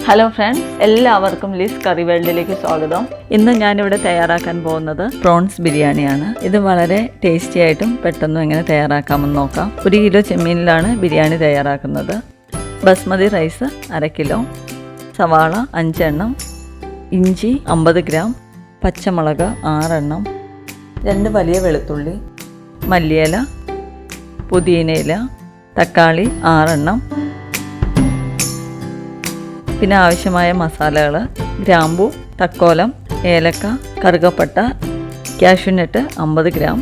Hello friends, എല്ലാവർക്കും Liz കറിവേൾഡിലേക്ക് സ്വാഗതം. ഇന്ന് ഞാനിവിടെ തയ്യാറാക്കാൻ പോകുന്നത് പ്രോൺസ് ബിരിയാണിയാണ്. ഇത് വളരെ ടേസ്റ്റി ആയിട്ടും പെട്ടെന്നും എങ്ങനെ തയ്യാറാക്കാമെന്ന് നോക്കാം. 1 കിലോ ചെമ്മീനിലാണ് ബിരിയാണി തയ്യാറാക്കുന്നത്. ബസ്മതി റൈസ് 1/2 കിലോ, സവാള 5 എണ്ണം, ഇഞ്ചി 50 ഗ്രാം, പച്ചമുളക് 6 എണ്ണം, 2 വലിയ വെളുത്തുള്ളി, മല്ലിയില, പുതിനയില, തക്കാളി 6 എണ്ണം, പിന്നെ ആവശ്യമായ മസാലകൾ ഗ്രാമ്പു, തക്കോലം, ഏലക്ക, കറുകപ്പട്ട, കാഷ്യൂനട്ട് 50 ഗ്രാം,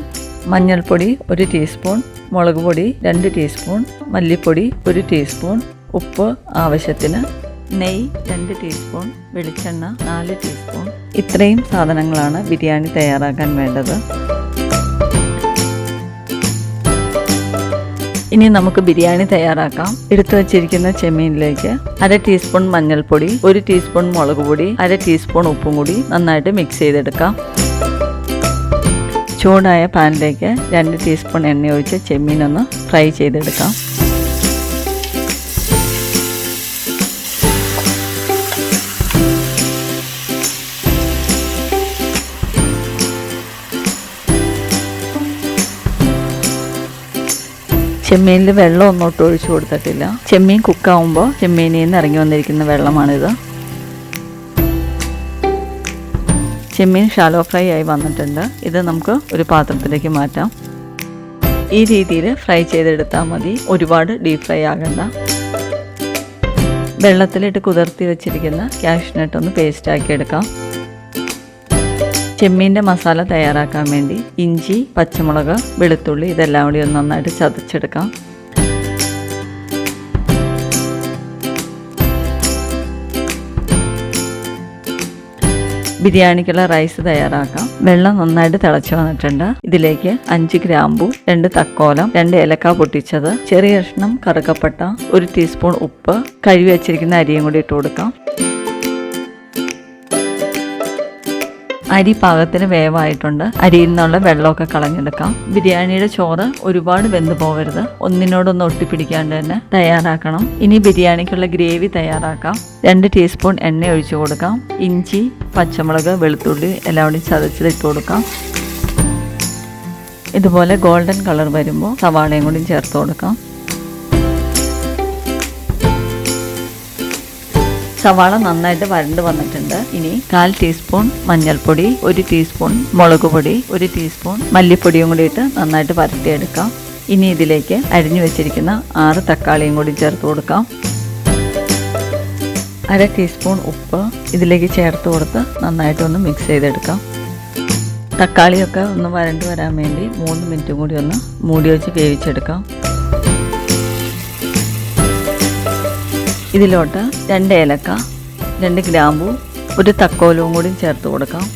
മഞ്ഞൾപ്പൊടി 1 ടീസ്പൂൺ, മുളക് പൊടി 2 ടീസ്പൂൺ, മല്ലിപ്പൊടി 1 ടീസ്പൂൺ, ഉപ്പ് ആവശ്യത്തിന്, നെയ്യ് 2 ടീസ്പൂൺ, വെളിച്ചെണ്ണ 4 ടീസ്പൂൺ. ഇത്രയും സാധനങ്ങളാണ് ബിരിയാണി തയ്യാറാക്കാൻ വേണ്ടത്. ഇനി നമുക്ക് ബിരിയാണി തയ്യാറാക്കാം. എടുത്തു വച്ചിരിക്കുന്ന ചെമ്മീനിലേക്ക് 1/2 ടീസ്പൂൺ മഞ്ഞൾപ്പൊടി, 1 ടീസ്പൂൺ മുളക് പൊടി, 1/2 ടീസ്പൂൺ ഉപ്പും കൂടി നന്നായിട്ട് മിക്സ് ചെയ്തെടുക്കാം. ചൂടായ പാനിലേക്ക് 2 ടീസ്പൂൺ എണ്ണ ഒഴിച്ച് ചെമ്മീനൊന്ന് ഫ്രൈ ചെയ്തെടുക്കാം. ചെമ്മീനിൽ വെള്ളം ഒന്നും ഒട്ട് ഒഴിച്ചു കൊടുത്തിട്ടില്ല. ചെമ്മീൻ കുക്കാവുമ്പോൾ ചെമ്മീനിൽ നിന്ന് ഇറങ്ങി വന്നിരിക്കുന്ന വെള്ളമാണിത്. ചെമ്മീൻ ഷാലോ ഫ്രൈ ആയി വന്നിട്ടുണ്ട്. ഇത് നമുക്ക് ഒരു പാത്രത്തിലേക്ക് മാറ്റാം. ഈ രീതിയിൽ ഫ്രൈ ചെയ്തെടുത്താൽ മതി, ഒരുപാട് ഡീപ് ഫ്രൈ ആകണ്ട. വെള്ളത്തിലിട്ട് കുതിർത്തി വെച്ചിരിക്കുന്ന കാഷ്യൂനട്ട് ഒന്ന് പേസ്റ്റ് ആക്കി എടുക്കാം. ചെമ്മീൻ്റെ മസാല തയ്യാറാക്കാൻ വേണ്ടി ഇഞ്ചി, പച്ചമുളക്, വെളുത്തുള്ളി ഇതെല്ലാം കൂടി ഒന്ന് നന്നായിട്ട് ചതച്ചെടുക്കാം. ബിരിയാണിക്കുള്ള റൈസ് തയ്യാറാക്കാം. വെള്ളം നന്നായിട്ട് തിളച്ചു വന്നിട്ടുണ്ട്. ഇതിലേക്ക് 5 ഗ്രാമ്പു, 2 തക്കോലം, 2 ഏലക്ക പൊട്ടിച്ചത്, ചെറിയ കഷ്ണം കറുകപ്പട്ട, 1 ടീസ്പൂൺ ഉപ്പ്, കഴുകി വെച്ചിരിക്കുന്ന അരിയും കൂടി ഇട്ട് കൊടുക്കാം. അരി പാകത്തിന് വേവായിട്ടുണ്ട്. അരിയിൽ നിന്നുള്ള വെള്ളമൊക്കെ കളഞ്ഞെടുക്കാം. ബിരിയാണിയുടെ ചോറ് ഒരുപാട് വെന്ത് പോകരുത്, ഒന്നിനോടൊന്ന് ഒട്ടിപ്പിടിക്കാണ്ട് തന്നെ തയ്യാറാക്കണം. ഇനി ബിരിയാണിക്കുള്ള ഗ്രേവി തയ്യാറാക്കാം. 2 ടീസ്പൂൺ എണ്ണ ഒഴിച്ചു കൊടുക്കാം. ഇഞ്ചി, പച്ചമുളക്, വെളുത്തുള്ളി എല്ലാം കൂടി ചതച്ചിട്ട് കൊടുക്കാം. ഇതുപോലെ ഗോൾഡൻ കളർ വരുമ്പോൾ സവാളയും കൂടി ചേർത്ത് കൊടുക്കാം. സവാള നന്നായിട്ട് വരണ്ട് വന്നിട്ടുണ്ട്. ഇനി 1/4 ടീസ്പൂൺ മഞ്ഞൾപ്പൊടി, 1 ടീസ്പൂൺ മുളക് പൊടി, 1 ടീസ്പൂൺ മല്ലിപ്പൊടിയും കൂടി ഇട്ട് നന്നായിട്ട് വരട്ടിയെടുക്കാം. ഇനി ഇതിലേക്ക് അരിഞ്ഞു വെച്ചിരിക്കുന്ന 6 തക്കാളിയും കൂടി ചേർത്ത് കൊടുക്കാം. 1/2 ടീസ്പൂൺ ഉപ്പ് ഇതിലേക്ക് ചേർത്ത് കൊടുത്ത് നന്നായിട്ടൊന്ന് മിക്സ് ചെയ്തെടുക്കാം. തക്കാളിയൊക്കെ ഒന്ന് വരണ്ട് വരാൻ വേണ്ടി 3 മിനിറ്റും കൂടി ഒന്ന് മൂടി വെച്ച് വേവിച്ചെടുക്കാം. ഇതിലോട്ട് 2 ഏലക്ക, 2 ഗ്രാമ്പു, 1 തക്കോലവും കൂടി ചേർത്ത് കൊടുക്കാം.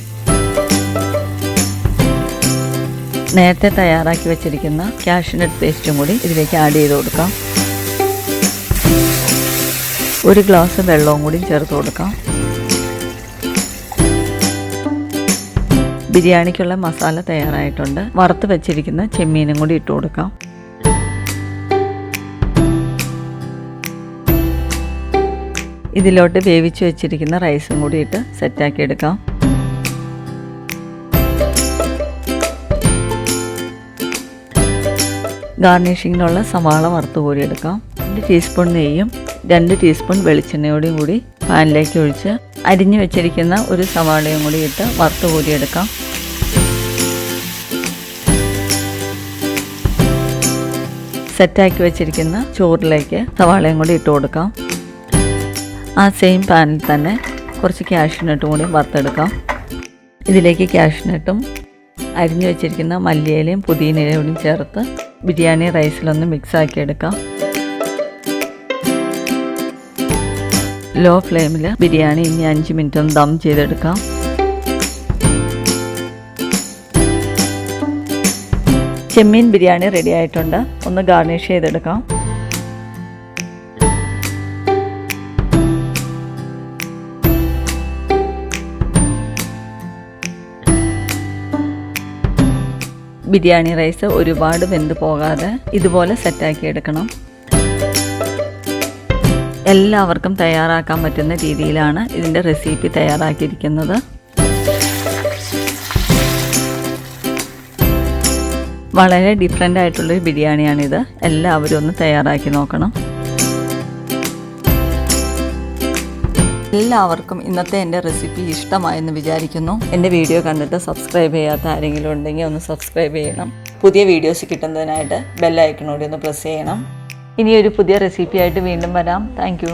നേരത്തെ തയ്യാറാക്കി വെച്ചിരിക്കുന്ന കാഷ്യൂനട്ട് പേസ്റ്റും കൂടി ഇതിലേക്ക് ആഡ് ചെയ്ത് കൊടുക്കാം. 1 ഗ്ലാസ് വെള്ളവും കൂടി ചേർത്ത് കൊടുക്കാം. ബിരിയാണിക്കുള്ള മസാല തയ്യാറായിട്ടുണ്ട്. വറുത്ത് വെച്ചിരിക്കുന്ന ചെമ്മീനും കൂടി ഇട്ട് കൊടുക്കാം. ഇതിലോട്ട് വേവിച്ച് വെച്ചിരിക്കുന്ന റൈസും കൂടി ഇട്ട് സെറ്റാക്കി എടുക്കാം. ഗാർണിഷിങ്ങിനുള്ള സവാള വറുത്ത് കോരിയെടുക്കാം. 2 ടീസ്പൂൺ നെയ്യും 2 ടീസ്പൂൺ വെളിച്ചെണ്ണയോടും കൂടി പാനിലേക്ക് ഒഴിച്ച് അരിഞ്ഞു വെച്ചിരിക്കുന്ന ഒരു സവാളയും കൂടി ഇട്ട് വറുത്ത് കോരിയെടുക്കാം. സെറ്റാക്കി വെച്ചിരിക്കുന്ന ചോറിലേക്ക് സവാളയും കൂടി ഇട്ട് കൊടുക്കാം. ആ സെയിം പാനിൽ തന്നെ കുറച്ച് കാഷ്യൂനട്ടും കൂടി വറുത്തെടുക്കാം. ഇതിലേക്ക് കാഷ്യൂനട്ടും അരിഞ്ഞു വെച്ചിരിക്കുന്ന മല്ലിയിലയും പുതിനയിലയും കൂടി ചേർത്ത് ബിരിയാണി റൈസിലൊന്ന് മിക്സ് ആക്കി എടുക്കാം. ലോ ഫ്ലെയിമിൽ ബിരിയാണി ഇനി 5 മിനിറ്റ് ഒന്ന് ദം ചെയ്തെടുക്കാം. ചെമ്മീൻ ബിരിയാണി റെഡി ആയിട്ടുണ്ട്. ഒന്ന് ഗാർണിഷ് ചെയ്തെടുക്കാം. ബിരിയാണി റൈസ് ഒരുപാട് വെന്ത് പോകാതെ ഇതുപോലെ സെറ്റാക്കി എടുക്കണം. എല്ലാവർക്കും തയ്യാറാക്കാൻ പറ്റുന്ന രീതിയിലാണ് ഇതിൻ്റെ റെസിപ്പി തയ്യാറാക്കിയിരിക്കുന്നത്. വളരെ ഡിഫറെൻ്റ് ആയിട്ടുള്ളൊരു ബിരിയാണിയാണിത്. എല്ലാവരും ഒന്ന് തയ്യാറാക്കി നോക്കണം. എല്ലാവർക്കും ഇന്നത്തെ എൻ്റെ റെസിപ്പി ഇഷ്ടമായെന്ന് വിചാരിക്കുന്നു. എൻ്റെ വീഡിയോ കണ്ടിട്ട് സബ്സ്ക്രൈബ് ചെയ്യാത്ത ആരെങ്കിലും ഉണ്ടെങ്കിൽ ഒന്ന് സബ്സ്ക്രൈബ് ചെയ്യണം. പുതിയ വീഡിയോസ് കിട്ടുന്നതിനായിട്ട് ബെൽ ഐക്കൺ കൂടി ഒന്ന് പ്രസ് ചെയ്യണം. ഇനിയൊരു പുതിയ റെസിപ്പിയായിട്ട് വീണ്ടും വരാം. താങ്ക്